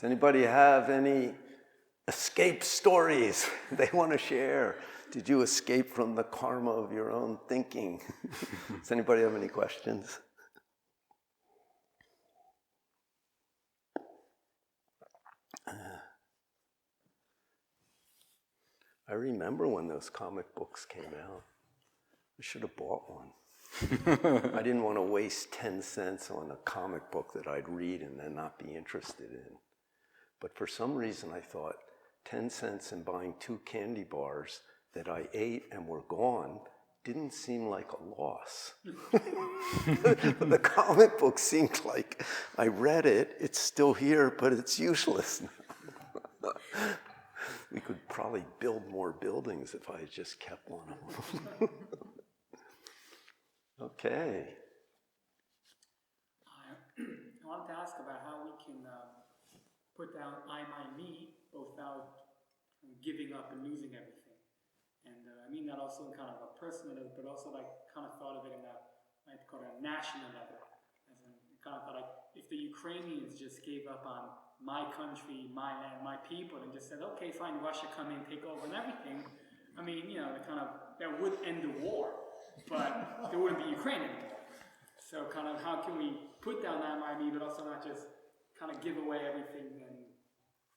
Does anybody have any escape stories they want to share? Did you escape from the karma of your own thinking? Does anybody have any questions? I remember when those comic books came out. I should have bought one. I didn't want to waste 10 cents on a comic book that I'd read and then not be interested in. But for some reason I thought 10 cents in buying 2 candy bars that I ate and were gone didn't seem like a loss. But the comic book seemed like I read it, it's still here, but it's useless now. We could probably build more buildings if I had just kept one of them. Okay. I wanted to ask about how we can put down I, my, me without giving up and losing everything. And I mean that also in kind of a personal level, but also like kind of thought of it in a, I'd call it a national level. As in, kind of thought like if the Ukrainians just gave up on my country, my land, my people, and just said, okay, fine, Russia come in, take over and everything, I mean, you know, that would end the war, but there wouldn't be Ukraine anymore. So kind of how can we put down that my, me, but also not just kind of give away everything and,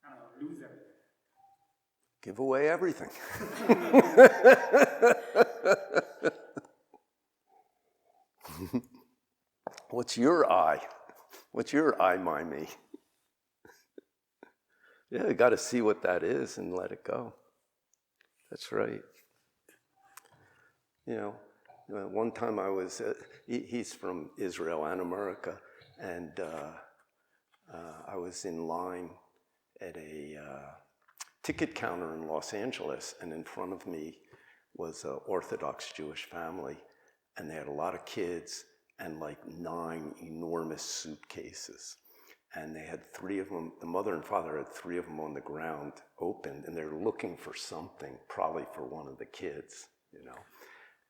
I don't know, lose everything. Give away everything. What's your I? What's your I, my, me? Yeah, you got to see what that is and let it go. That's right. You know, one time I was, he's from Israel and America, and I was in line at a ticket counter in Los Angeles, and in front of me was an Orthodox Jewish family, and they had a lot of kids and like 9 enormous suitcases. And they had 3 of them, the mother and father had 3 of them on the ground opened, and they're looking for something, probably for one of the kids, you know.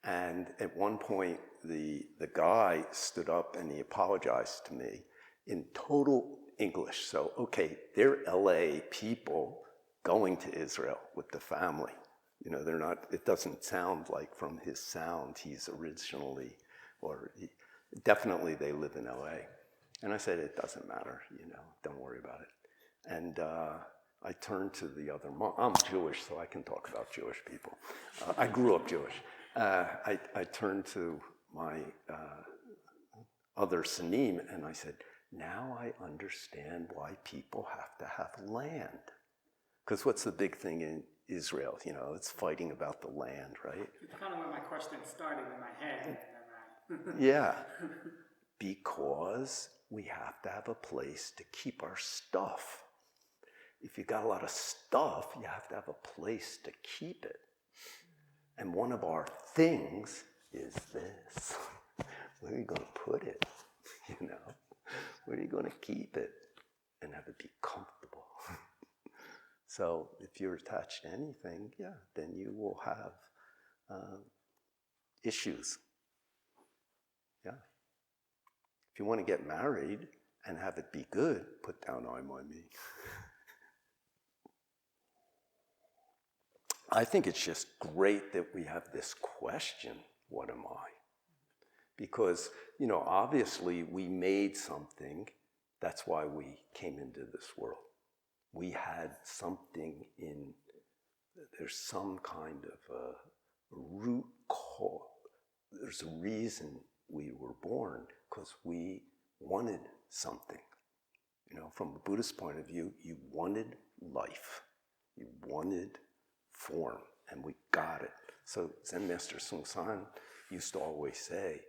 And at one point, the guy stood up and he apologized to me in total English. So, okay, they're LA people going to Israel with the family. You know, they're not, it doesn't sound like from his sound he's originally, definitely they live in LA. And I said, it doesn't matter, you know, don't worry about it. And I turned to the other mom. I'm Jewish, so I can talk about Jewish people. I grew up Jewish. I turned to my other Sanim and I said, now I understand why people have to have land. Because what's the big thing in Israel? You know, it's fighting about the land, right? It's kind of where my question started in my head. Yeah, because we have to have a place to keep our stuff. If you got a lot of stuff, you have to have a place to keep it. And one of our things is this. Where are you going to put it? You know, where are you going to keep it and have it be comfortable? So if you're attached to anything, yeah, then you will have issues. Yeah. If you want to get married and have it be good, put down I, my, me. I think it's just great that we have this question, what am I? Because, you know, obviously we made something, that's why we came into this world. We had something there's some kind of a root cause. There's a reason we were born, because we wanted something. You know, from a Buddhist point of view, you wanted life. You wanted form, and we got it. So Zen Master Sung San used to always say,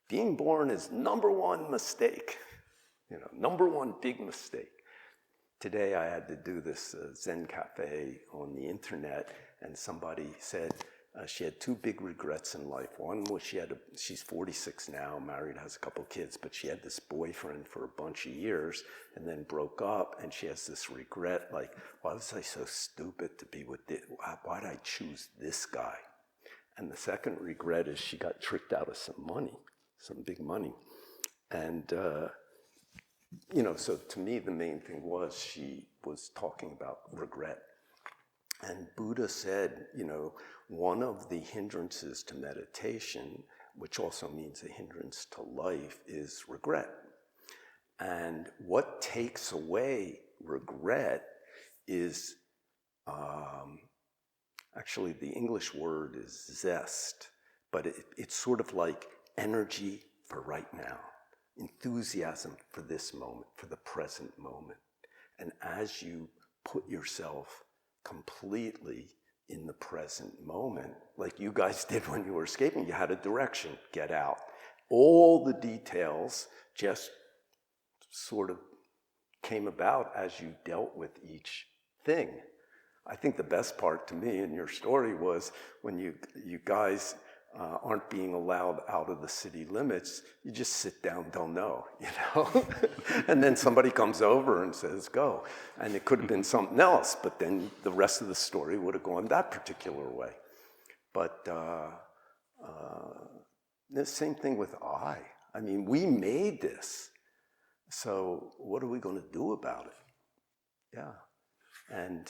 being born is #1 mistake. You know, #1 big mistake. Today I had to do this Zen cafe on the internet, and somebody said she had 2 big regrets in life. One was she's 46 now, married, has a couple kids, but she had this boyfriend for a bunch of years and then broke up, and she has this regret, like, why was I so stupid to be with this? Why did I choose this guy? And the second regret is she got tricked out of some money, some big money. And so to me, the main thing was she was talking about regret. And Buddha said, one of the hindrances to meditation, which also means a hindrance to life, is regret. And what takes away regret is, actually the English word is zest, but it's sort of like energy for right now, enthusiasm for this moment, for the present moment. And as you put yourself completely in the present moment, like you guys did when you were escaping, you had a direction, get out. All the details just sort of came about as you dealt with each thing. I think the best part to me in your story was when you guys aren't being allowed out of the city limits, you just sit down, don't know, and then somebody comes over and says, go. And it could have been something else, but then the rest of the story would have gone that particular way. But the same thing with I. I mean, we made this. So what are we going to do about it? Yeah. And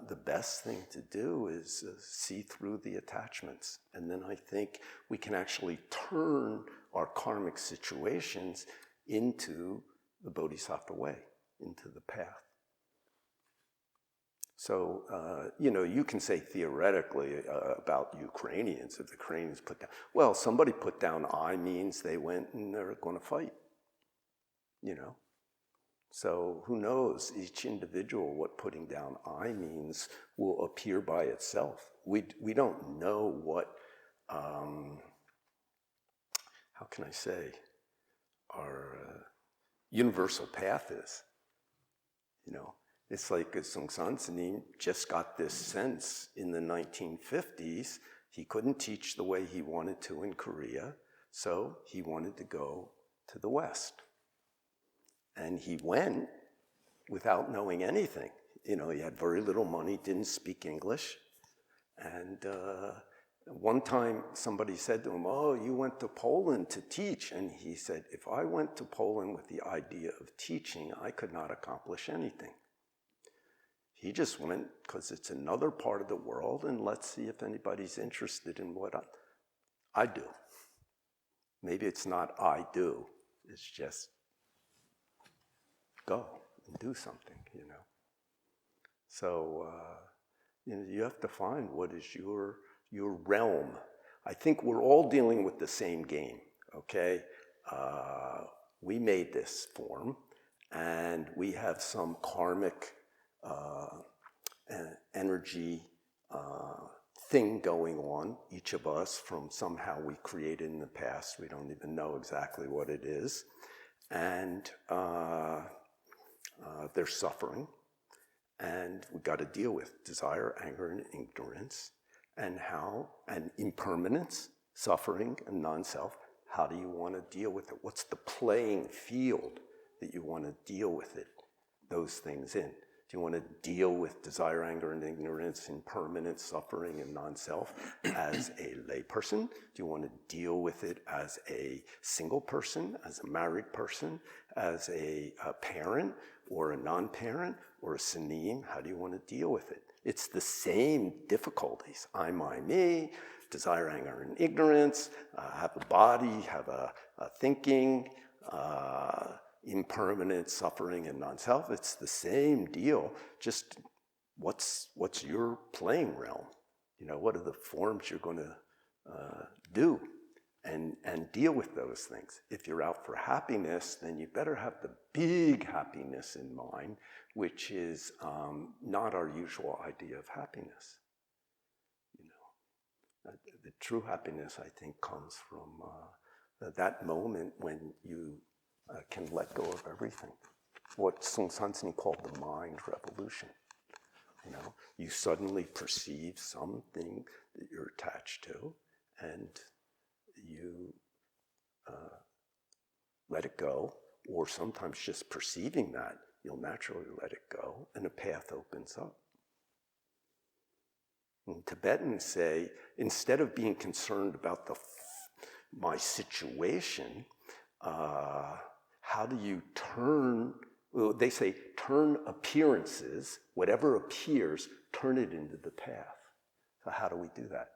the best thing to do is see through the attachments. And then I think we can actually turn our karmic situations into the Bodhisattva way, into the path. So, you can say theoretically about Ukrainians, if the Ukrainians put down, well, somebody put down I means they went and they're going to fight, So who knows, each individual, what putting down I means will appear by itself. We don't know what, how can I say, our universal path is. It's like Musangsa just got this sense in the 1950s. He couldn't teach the way he wanted to in Korea, so he wanted to go to the West. And he went without knowing anything. He had very little money, didn't speak English. And one time somebody said to him, oh, you went to Poland to teach. And he said, if I went to Poland with the idea of teaching, I could not accomplish anything. He just went because it's another part of the world, and let's see if anybody's interested in what I do. Maybe it's not I do, it's just go and do something, So, you have to find what is your realm. I think we're all dealing with the same game, okay? We made this form, and we have some karmic energy thing going on, each of us, from somehow we created in the past. We don't even know exactly what it is. And there's suffering, and we got to deal with desire, anger, and ignorance, and impermanence, suffering, and non-self. How do you want to deal with it? What's the playing field that you want to deal with it, those things in? Do you want to deal with desire, anger, and ignorance, impermanence, suffering, and non-self as a layperson? Do you want to deal with it as a single person, as a married person, as a parent, or a non-parent, or a sanim? How do you want to deal with it? It's the same difficulties. I, my, me, desire, anger, and ignorance, have a body, have a thinking, impermanent, suffering, and non-self. It's the same deal, just what's your playing realm? What are the forms you're going to do and deal with those things? If you're out for happiness, then you better have the big happiness in mind, which is not our usual idea of happiness. The true happiness, I think, comes from that moment when you can let go of everything. What Sung Sansini called the mind revolution. You suddenly perceive something that you're attached to, and you let it go, or sometimes just perceiving that, you'll naturally let it go, and a path opens up. And Tibetans say, instead of being concerned about my situation, how do you turn, well, they say turn appearances, whatever appears, turn it into the path. So how do we do that?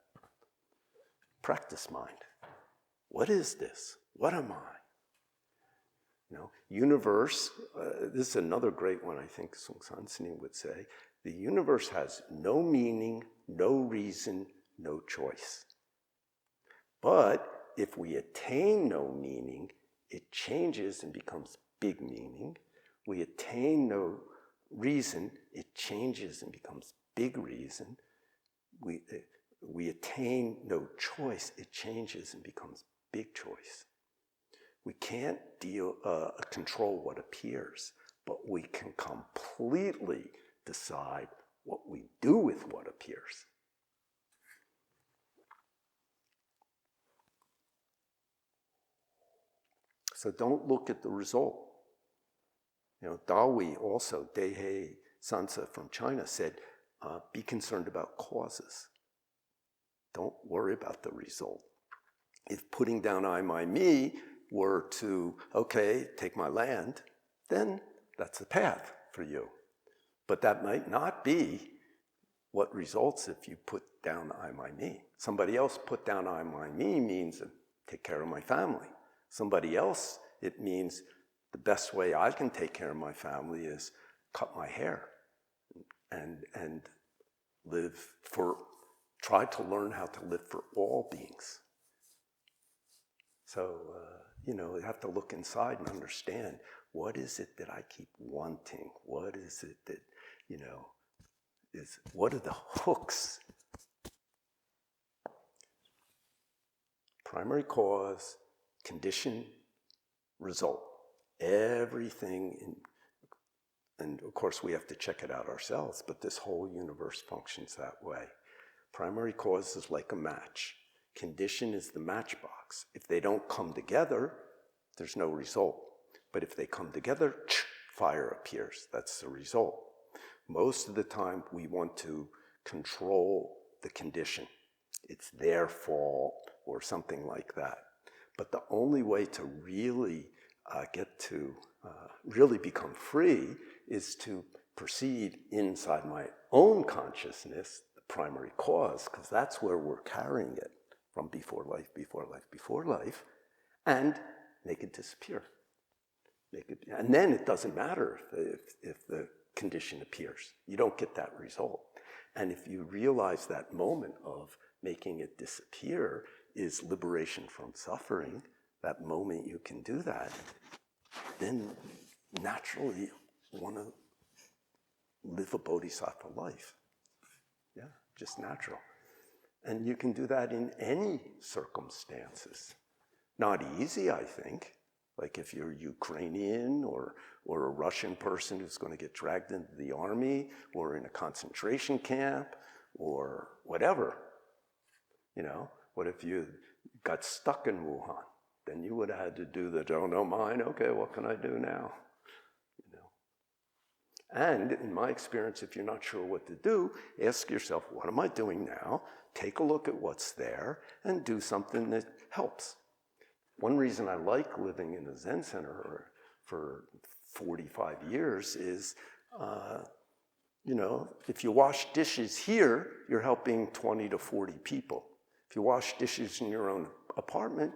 Practice mind. What is this? What am I? Universe, this is another great one I think Musangsa would say. The universe has no meaning, no reason, no choice. But if we attain no meaning, it changes and becomes big meaning. We attain no reason, it changes and becomes big reason. We attain no choice, it changes and becomes big choice. We can't control what appears, but we can completely decide what we do with what appears. So don't look at the result. Dawi also, Dae Sansa from China said, be concerned about causes. Don't worry about the result. If putting down I, my, me were to, okay, take my land, then that's the path for you. But that might not be what results if you put down I, my, me. Somebody else put down I, my, me means take care of my family. Somebody else, it means the best way I can take care of my family is cut my hair and try to learn how to live for all beings. So, you have to look inside and understand, what is it that I keep wanting? What is it that, what are the hooks? Primary cause, condition, result. Everything, and of course we have to check it out ourselves, but this whole universe functions that way. Primary cause is like a match. Condition is the matchbox. If they don't come together, there's no result. But if they come together, fire appears. That's the result. Most of the time, we want to control the condition. It's their fault or something like that. But the only way to really really become free is to proceed inside my own consciousness, the primary cause, because that's where we're carrying it from before life, before life, before life, and make it disappear. And then it doesn't matter if the condition appears. You don't get that result. And if you realize that moment of making it disappear is liberation from suffering, that moment you can do that, then naturally you want to live a bodhisattva life. Yeah, just natural. And you can do that in any circumstances. Not easy, I think. Like if you're Ukrainian or a Russian person who's going to get dragged into the army or in a concentration camp or whatever. What if you got stuck in Wuhan? Then you would have had to do the don't know mine. Okay, what can I do now? And in my experience, if you're not sure what to do, ask yourself, what am I doing now? Take a look at what's there and do something that helps. One reason I like living in a Zen center for 45 years is, if you wash dishes here, you're helping 20 to 40 people. If you wash dishes in your own apartment,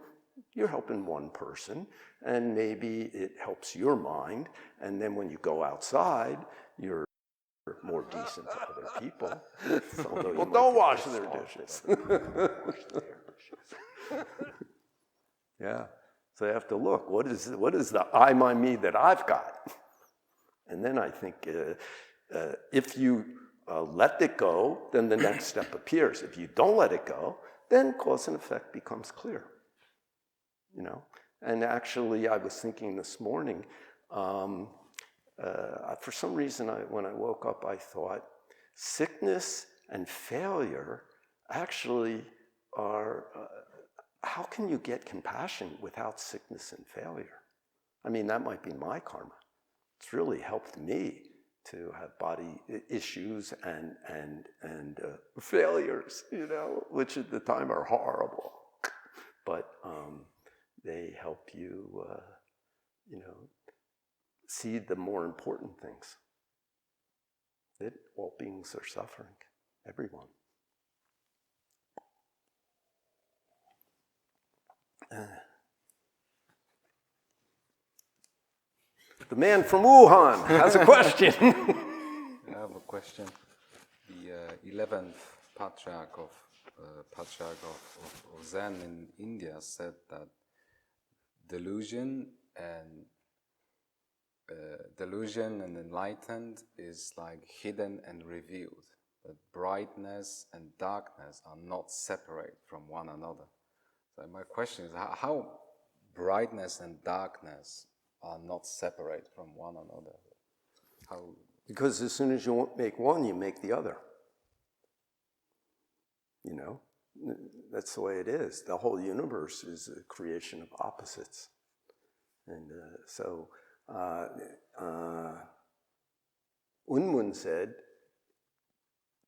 you're helping one person, and maybe it helps your mind, and then when you go outside, you're more decent to other people. Well, don't wash their dishes. Yeah, so you have to look, what is the I, my, me that I've got? And then I think if you let it go, then the next step appears. If you don't let it go, then cause and effect becomes clear. And actually, I was thinking this morning, for some reason, when I woke up, I thought, sickness and failure actually are, how can you get compassion without sickness and failure? I mean, that might be my karma. It's really helped me to have body issues and failures, which at the time are horrible. But they help you, see the more important things. That all beings are suffering, everyone. The man from Wuhan has a question. I have a question. The 11th patriarch of Zen in India said that delusion and enlightened is like hidden and revealed. That brightness and darkness are not separate from one another. So my question is, how brightness and darkness are not separate from one another? How? Because as soon as you make one, you make the other. That's the way it is. The whole universe is a creation of opposites. And so Unmun said,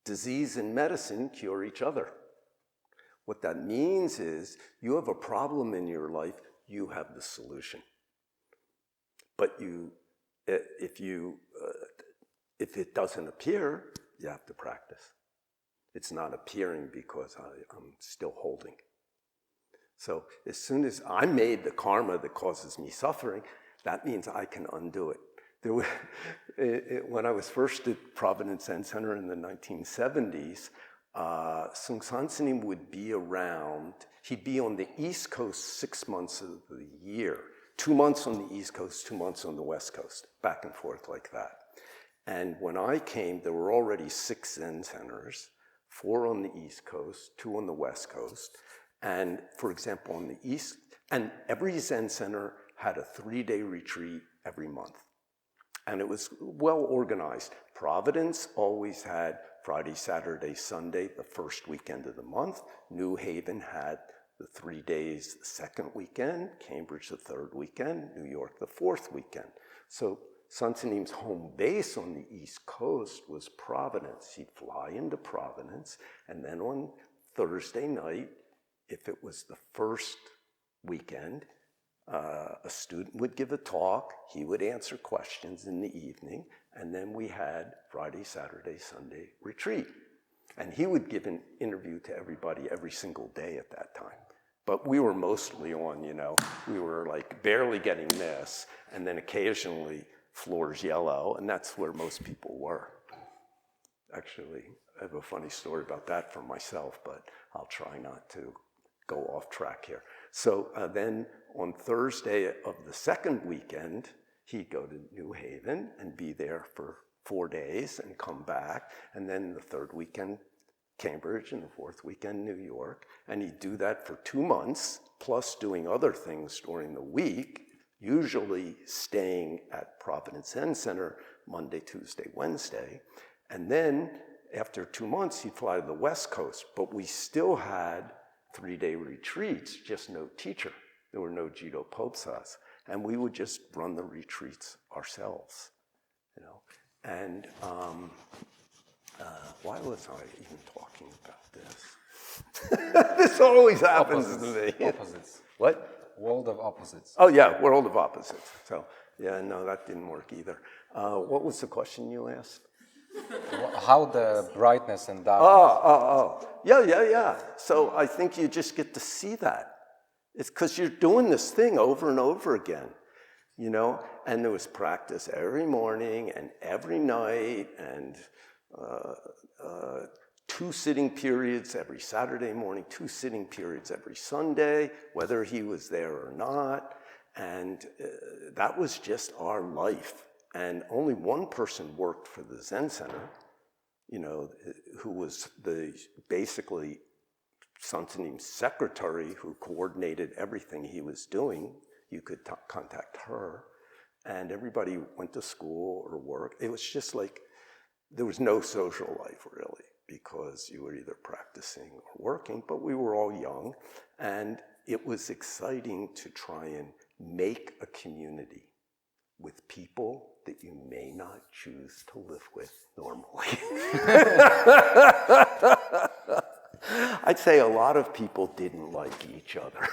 disease and medicine cure each other. What that means is you have a problem in your life, you have the solution. But if it doesn't appear, you have to practice. It's not appearing because I'm still holding. So as soon as I made the karma that causes me suffering, that means I can undo it. When I was first at Providence Zen Center in the 1970s, Musangsa would be around. He'd be on the East Coast 6 months of the year. 2 months on the East Coast, 2 months on the West Coast, back and forth like that. And when I came, there were already 6 Zen centers, 4 on the East Coast, 2 on the West Coast. And for example, on the East, and every Zen center had a 3-day retreat every month. And it was well organized. Providence always had Friday, Saturday, Sunday, the first weekend of the month. New Haven had the 3 days, the second weekend. Cambridge, the third weekend. New York, the fourth weekend. So Sansanim's home base on the East Coast was Providence. He'd fly into Providence, and then on Thursday night, if it was the first weekend, a student would give a talk, he would answer questions in the evening, and then we had Friday, Saturday, Sunday retreat. And he would give an interview to everybody every single day at that time. But we were mostly on, we were like barely getting this, and then occasionally floors yellow, and that's where most people were. Actually, I have a funny story about that for myself, but I'll try not to go off track here. So then on Thursday of the second weekend, he'd go to New Haven and be there for 4 days and come back. And then the third weekend, Cambridge, and the fourth weekend, New York. And he'd do that for 2 months, plus doing other things during the week, usually staying at Providence Zen Center Monday, Tuesday, Wednesday. And then after 2 months, he'd fly to the West Coast, but we still had 3-day retreats, just no teacher. There were no Jito Popsas. And we would just run the retreats ourselves, And why was I even talking about this? This always happens to me. Opposites. What? World of opposites. Oh yeah, world of opposites. So yeah, no, that didn't work either. What was the question you asked? How the brightness and darkness. Yeah. So I think you just get to see that. It's because you're doing this thing over and over again, and there was practice every morning and every night, and 2 sitting periods every Saturday morning, 2 sitting periods every Sunday, whether he was there or not. And that was just our life. And only one person worked for the Zen Center, who was basically Sansanim's secretary, who coordinated everything he was doing. You could contact her. And everybody went to school or work. It was just like there was no social life, really, because you were either practicing or working, but we were all young. And it was exciting to try and make a community with people that you may not choose to live with normally. I'd say a lot of people didn't like each other,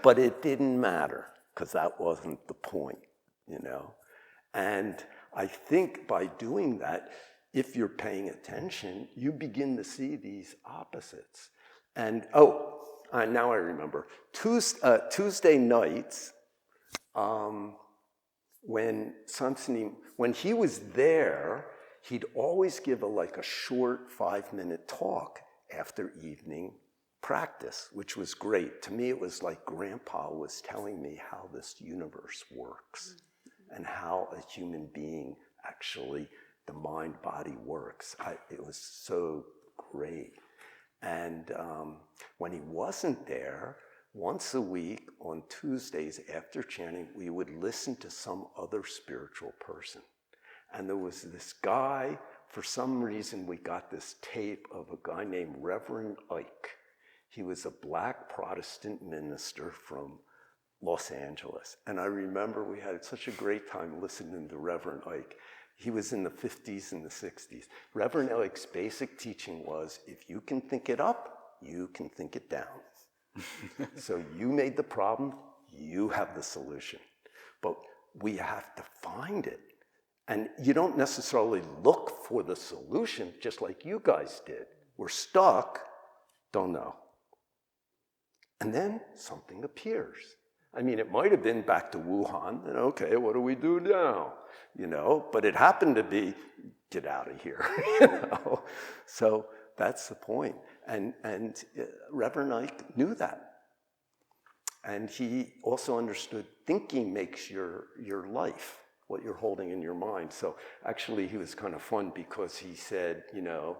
but it didn't matter. because that wasn't the point, you know. And I think by doing that, if you're paying attention, you begin to see these opposites. And now I remember, Tuesday nights, when he was there, he'd always give a short 5-minute talk after evening practice, which was great. To me, it was like Grandpa was telling me how this universe works and how a human being actually, the mind-body works. It was so great. And when he wasn't there, once a week on Tuesdays after chanting, we would listen to some other spiritual person. And there was this guy, for some reason we got this tape of a guy named Reverend Ike. He was a black Protestant minister from Los Angeles. And I remember we had such a great time listening to Reverend Ike. He was in the 50s and the 60s. Reverend Ike's basic teaching was, if you can think it up, you can think it down. So you made the problem, you have the solution. But we have to find it. And you don't necessarily look for the solution, just like you guys did. We're stuck, don't know. And then something appears. I mean, it might have been back to Wuhan, and okay, what do we do now? You know, but it happened to be, get out of here, you know? So that's the point. And Reverend Ike knew that. And he also understood thinking makes your life, what you're holding in your mind. So actually he was kind of fun because he said, you know,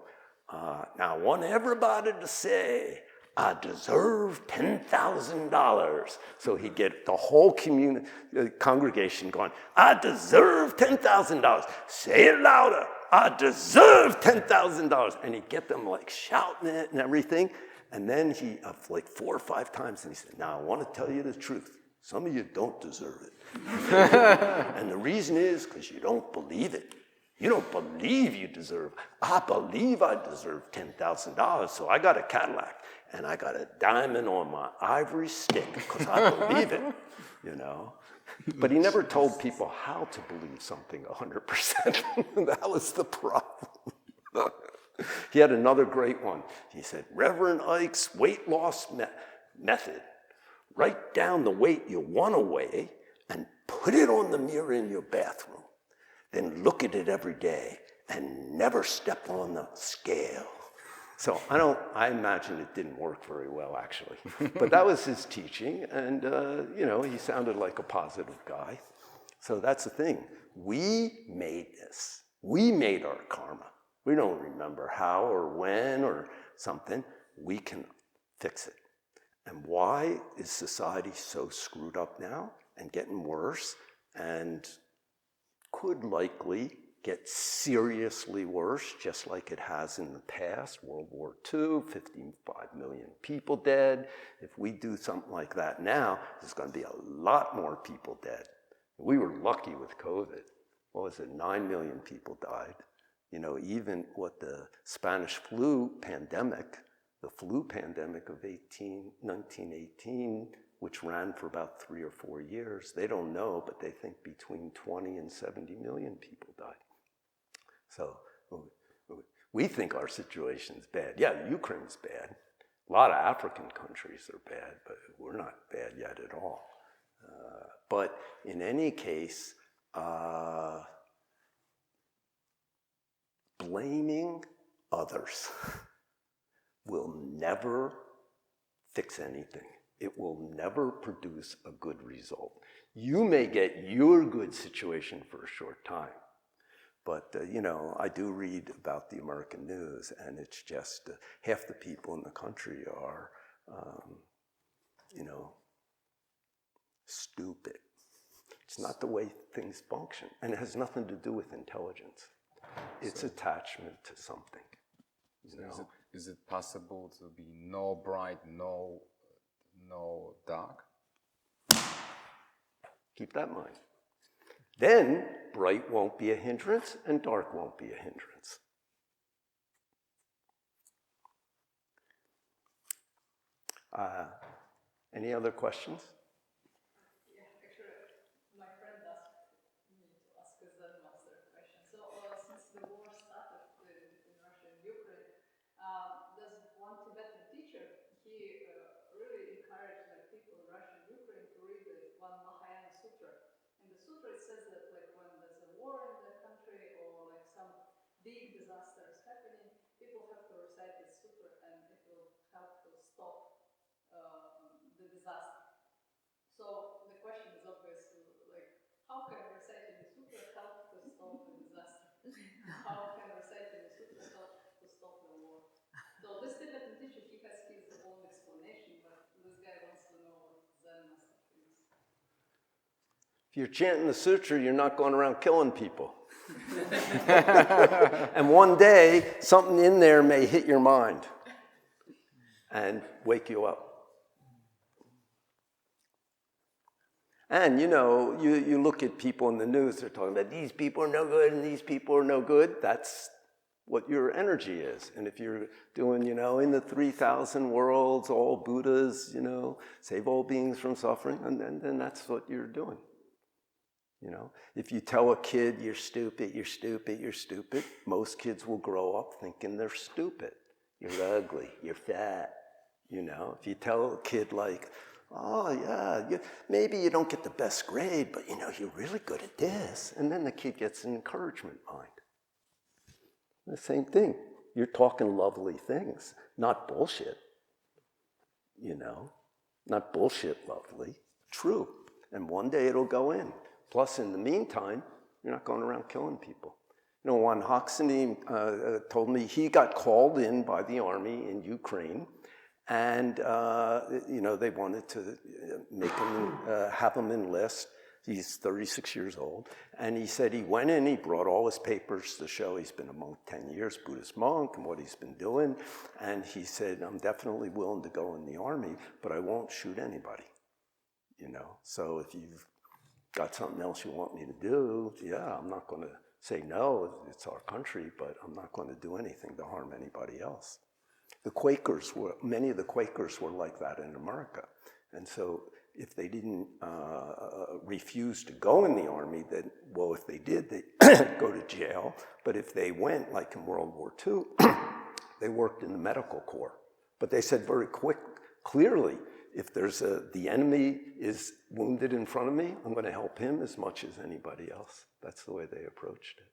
now I want everybody to say, I deserve $10,000. So he'd get the whole congregation going, I deserve $10,000. Say it louder. I deserve $10,000. And he'd get them like shouting it and everything. And then he, like 4 or 5 times, and he said, now I want to tell you the truth. Some of you don't deserve it. And the reason is because you don't believe it. You don't believe you deserve. I believe I deserve $10,000, so I got a Cadillac and I got a diamond on my ivory stick because I believe it, you know. But he never told people how to believe something 100%. That was the problem. He had another great one. He said, Reverend Ike's weight loss method. Write down the weight you want to weigh and put it on the mirror in your bathroom. Then look at it every day and never step on the scale. So I imagine it didn't work very well, actually. But that was his teaching, and you know, he sounded like a positive guy. So that's the thing. We made this. We made our karma. We don't remember how or when or something. We can fix it. And why is society so screwed up now and getting worse and could likely get seriously worse, just like it has in the past? World War II, 55 million people dead. If we do something like that now, there's going to be a lot more people dead. We were lucky with COVID. What was it, 9 million people died. You know, even what the Spanish flu pandemic, the flu pandemic of 1918, which ran for about 3 or 4 years, they don't know, but they think between 20 and 70 million people died. So we think our situation's bad. Yeah, Ukraine's bad. A lot of African countries are bad, but we're not bad yet at all. But in any case, blaming others will never fix anything. It will never produce a good result. You may get your good situation for a short time, but you know, I do read about the American news, and it's just half the people in the country are, you know, stupid. It's not the way things function, and it has nothing to do with intelligence. It's attachment to something. You know? Is it possible to be no bright, no dark? Keep that in mind. Then bright won't be a hindrance and dark won't be a hindrance. Any other questions? Yeah, big disaster is happening, people have to recite this sutra and it will help to stop the disaster. So the question is obviously like, how can reciting the sutra help to stop the disaster? How can reciting the sutra help to stop the war? So this Tibetan teacher, he has his own explanation, but this guy wants to know what Zen master thinks. If you're chanting the sutra, you're not going around killing people. And one day, something in there may hit your mind and wake you up. And you know, you look at people in the news, they're talking about these people are no good and these people are no good. That's what your energy is. And if you're doing, you know, in the 3,000 worlds, all Buddhas, you know, save all beings from suffering, and then that's what you're doing. You know, if you tell a kid you're stupid, you're stupid, you're stupid, most kids will grow up thinking they're stupid. You're ugly, you're fat. You know, if you tell a kid like, oh yeah, maybe you don't get the best grade, but you know, you're really good at this. And then the kid gets an encouragement mind. The same thing. You're talking lovely things, not bullshit. You know, not bullshit lovely, true. And one day it'll go in. Plus, in the meantime, you're not going around killing people. You know, Juan Hoxton told me he got called in by the army in Ukraine, and you know, they wanted to make him have him enlist. He's 36 years old, and he said he went in, he brought all his papers to show he's been a monk 10 years, Buddhist monk, and what he's been doing, and he said, I'm definitely willing to go in the army, but I won't shoot anybody, you know. So if you've got something else you want me to do, yeah, I'm not going to say no, it's our country, but I'm not going to do anything to harm anybody else. Many of the Quakers were like that in America. And so if they didn't refuse to go in the army, then, well, if they did, they'd go to jail. But if they went, like in World War II, they worked in the medical corps. But they said very clearly, if there's the enemy is wounded in front of me, I'm going to help him as much as anybody else. That's the way they approached it.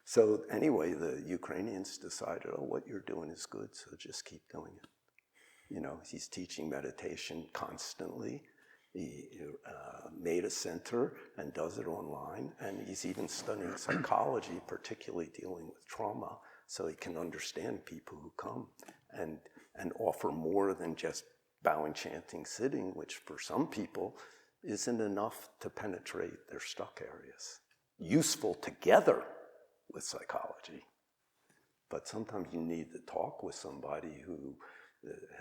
So anyway, the Ukrainians decided, oh, what you're doing is good, so just keep doing it. You know, he's teaching meditation constantly. He made a center and does it online, and he's even studying psychology, particularly dealing with trauma, so he can understand people who come and offer more than just bowing, chanting, sitting, which for some people isn't enough to penetrate their stuck areas. Useful together with psychology, but sometimes you need to talk with somebody who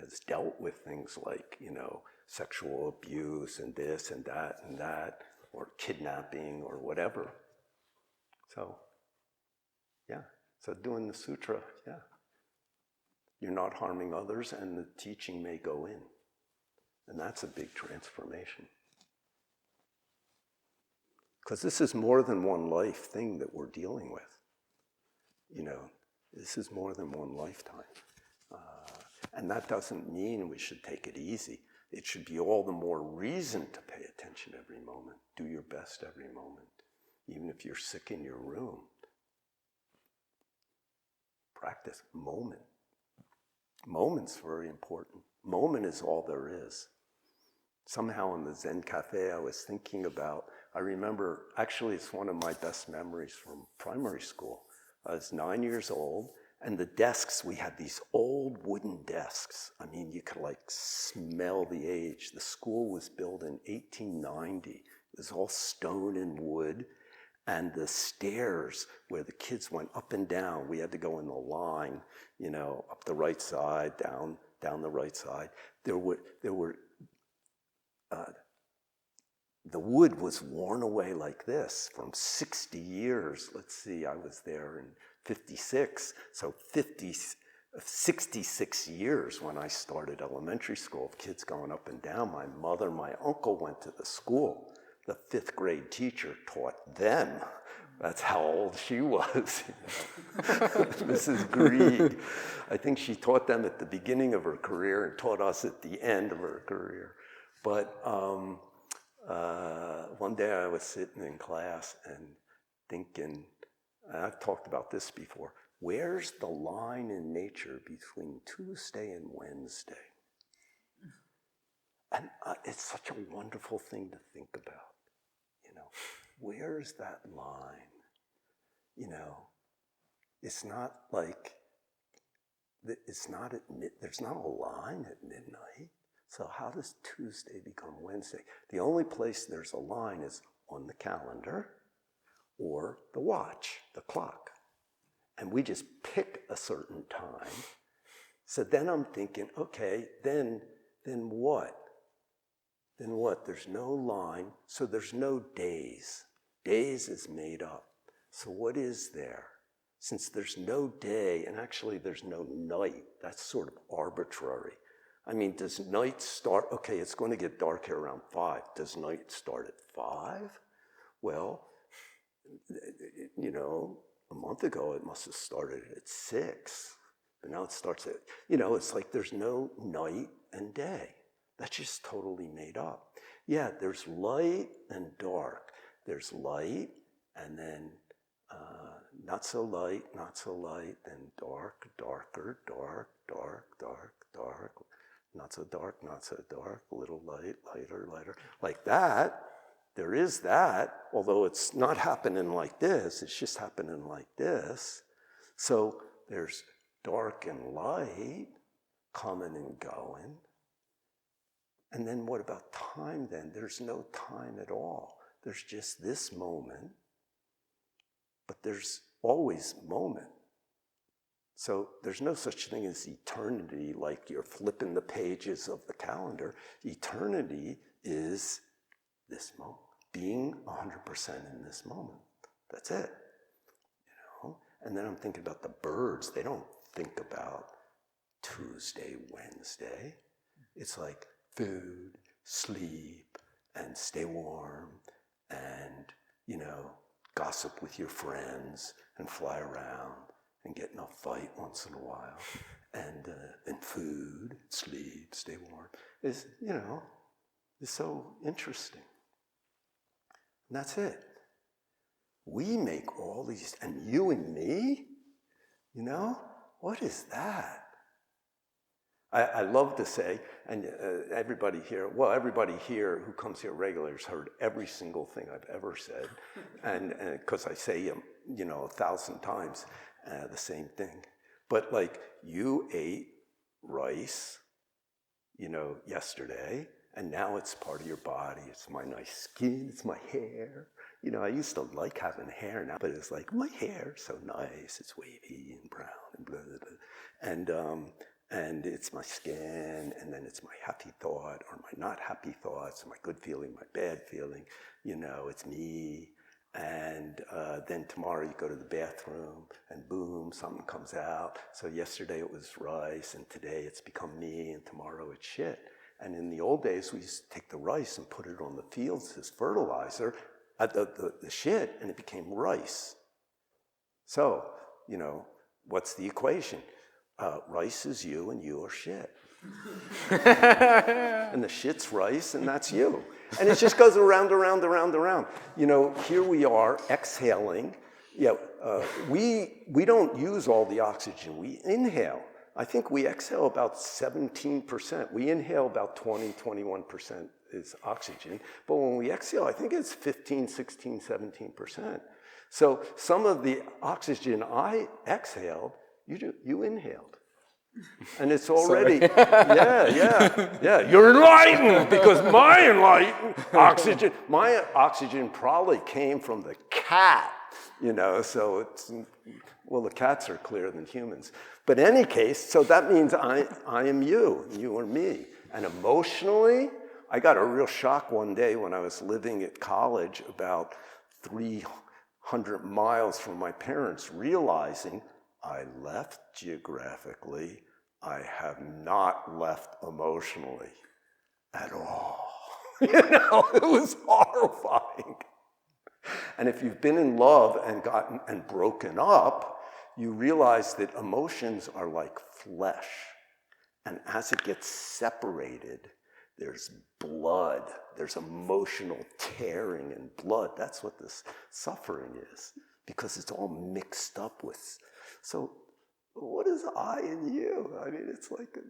has dealt with things like, you know, sexual abuse and this and that, or kidnapping or whatever. So, yeah, so doing the sutra, yeah. You're not harming others and the teaching may go in. And that's a big transformation. Because this is more than one life thing that we're dealing with. You know, this is more than one lifetime. And that doesn't mean we should take it easy. It should be all the more reason to pay attention every moment. Do your best every moment. Even if you're sick in your room. Practice moment. Moment's very important. Moment is all there is. Somehow in the Zen Cafe I was thinking about, I remember, actually it's one of my best memories from primary school. I was 9 years old, and the desks, we had these old wooden desks. I mean, you could like smell the age. The school was built in 1890. It was all stone and wood, and the stairs where the kids went up and down, we had to go in the line, you know, up the right side, down the right side. The wood was worn away like this from 60 years. Let's see, I was there in 56, so 66 years when I started elementary school of kids going up and down. My mother, my uncle went to the school. The 5th grade teacher taught them. That's how old she was. Mrs. Greig. I think she taught them at the beginning of her career and taught us at the end of her career. But one day I was sitting in class and thinking, and I've talked about this before, where's the line in nature between Tuesday and Wednesday? And it's such a wonderful thing to think about, you know. Where's that line? You know, it's not like, it's not there's not a line at midnight. So how does Tuesday become Wednesday? The only place there's a line is on the calendar or the watch, the clock. And we just pick a certain time. So then I'm thinking, okay, then what? Then what? There's no line, so there's no days. Days is made up. So what is there? Since there's no day, and actually there's no night, that's sort of arbitrary. I mean, does night start, okay, it's going to get dark here around 5. Does night start at 5? Well, you know, a month ago it must have started at 6. But now it starts at, you know, it's like there's no night and day. That's just totally made up. Yeah, there's light and dark. There's light and then not so light, then dark, darker, dark, dark, dark, dark, not so dark, a little light, lighter, lighter. Like that, there is that, although it's not happening like this, it's just happening like this. So there's dark and light coming and going. And then what about time then? There's no time at all. There's just this moment, but there's always moment. So there's no such thing as eternity, like you're flipping the pages of the calendar. Eternity is this moment, being 100% in this moment. That's it, you know? And then I'm thinking about the birds. They don't think about Tuesday, Wednesday. It's like food, sleep, and stay warm, and, you know, gossip with your friends, and fly around, and get in a fight once in a while, and food, sleep, stay warm, is, you know, is so interesting. And that's it. We make all these, and you and me, you know, what is that? I love to say, and everybody here who comes here regularly has heard every single thing I've ever said, and because I say, you know, 1,000 times the same thing. But like, you ate rice, you know, yesterday, and now it's part of your body. It's my nice skin, it's my hair. You know, I used to like having hair now, but it's like, my hair's so nice, it's wavy and brown and blah, blah, blah. And it's my skin, and then it's my happy thought, or my not happy thoughts, my good feeling, my bad feeling. You know, it's me. And then tomorrow you go to the bathroom, and boom, something comes out. So yesterday it was rice, and today it's become me, and tomorrow it's shit. And in the old days, we used to take the rice and put it on the fields as fertilizer, the shit, and it became rice. So, you know, what's the equation? Rice is you, and you are shit. And the shit's rice, and that's you. And it just goes around, around, around, around. You know, here we are exhaling. Yeah, we don't use all the oxygen. We inhale. I think we exhale about 17%. We inhale about 20, 21% is oxygen. But when we exhale, I think it's 15, 16, 17%. So some of the oxygen I exhaled, you inhaled. And it's already, yeah. You're enlightened, because my oxygen probably came from the cat, you know, so it's, well, the cats are clearer than humans. But in any case, so that means I am you, and you are me. And emotionally, I got a real shock one day when I was living at college about 300 miles from my parents, realizing I left geographically, I have not left emotionally at all. You know, it was horrifying. And if you've been in love and broken up, you realize that emotions are like flesh. And as it gets separated, there's blood, there's emotional tearing and blood. That's what this suffering is. because it's all mixed up with. So what is I and you? I mean, it's like a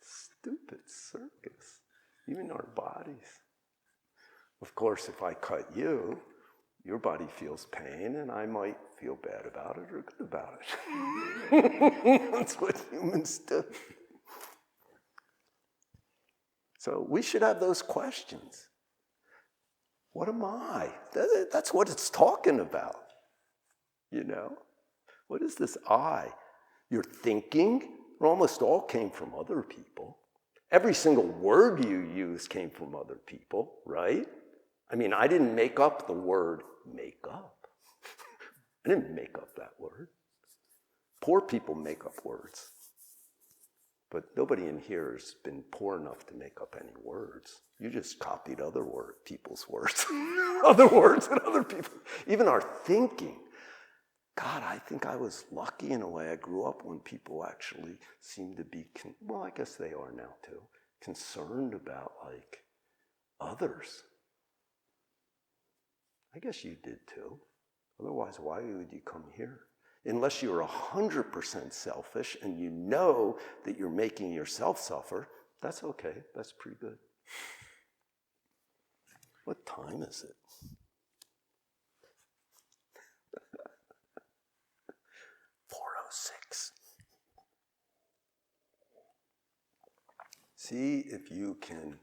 stupid circus, even our bodies. Of course, if I cut you, your body feels pain, and I might feel bad about it or good about it. That's what humans do. So we should have those questions. What am I? That's what it's talking about, you know? What is this I? Your thinking, almost all came from other people. Every single word you use came from other people, right? I mean, I didn't make up the word make up. I didn't make up that word. Poor people make up words. But nobody in here has been poor enough to make up any words. You just copied other people's words. Other words and other people. Even our thinking. God, I think I was lucky in a way. I grew up when people actually seemed to be, well, I guess they are now too, concerned about like others. I guess you did too. Otherwise, why would you come here? Unless you're 100% selfish and you know that you're making yourself suffer, that's okay. That's pretty good. What time is it? 4:06. See if you can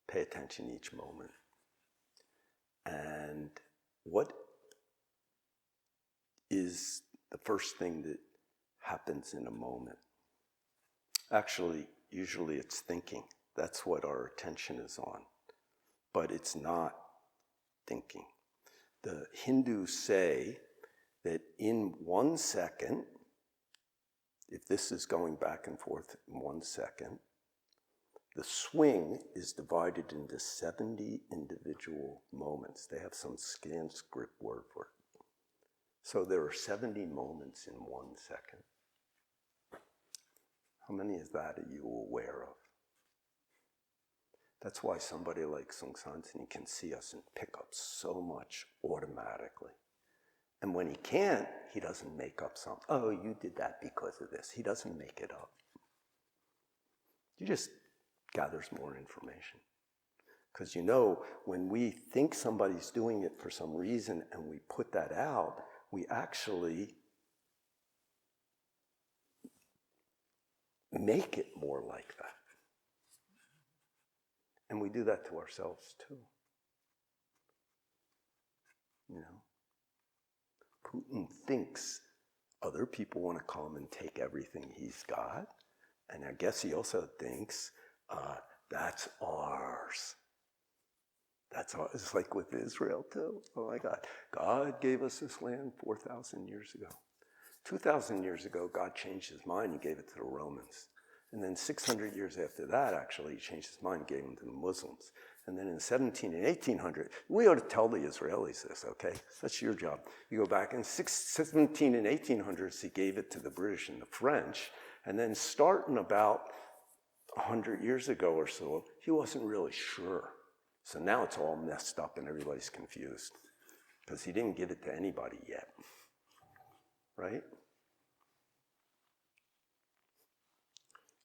pay attention each moment. And what is the first thing that happens in a moment? Actually, usually it's thinking. That's what our attention is on. But it's not thinking. The Hindus say that in 1 second, if this is going back and forth in 1 second, the swing is divided into 70 individual moments. They have some Sanskrit word for it. So there are 70 moments in 1 second. How many of that are you aware of? That's why somebody like Musangsa can see us and pick up so much automatically. And when he can't, he doesn't make up something. Oh, you did that because of this. He doesn't make it up. He just gathers more information. Because you know, when we think somebody's doing it for some reason and we put that out, we actually make it more like that. And we do that to ourselves too. You know? Putin thinks other people want to come and take everything he's got. And I guess he also thinks, that's ours. That's ours. It's like with Israel too. Oh my God. God gave us this land 4,000 years ago. 2,000 years ago, God changed his mind and gave it to the Romans. And then 600 years after that, actually, he changed his mind and gave them to the Muslims. And then in 17 and 1800, we ought to tell the Israelis this, okay? That's your job. You go back in 17 and 1800s, he gave it to the British and the French. And then starting about 100 years ago or so, he wasn't really sure. So now it's all messed up and everybody's confused because he didn't give it to anybody yet, right?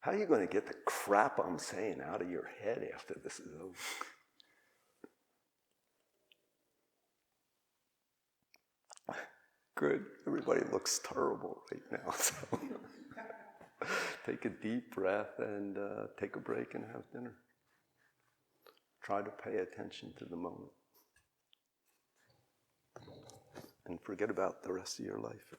How are you going to get the crap I'm saying out of your head after this is over? Good. Everybody looks terrible right now. So take a deep breath and take a break and have dinner. Try to pay attention to the moment. And forget about the rest of your life.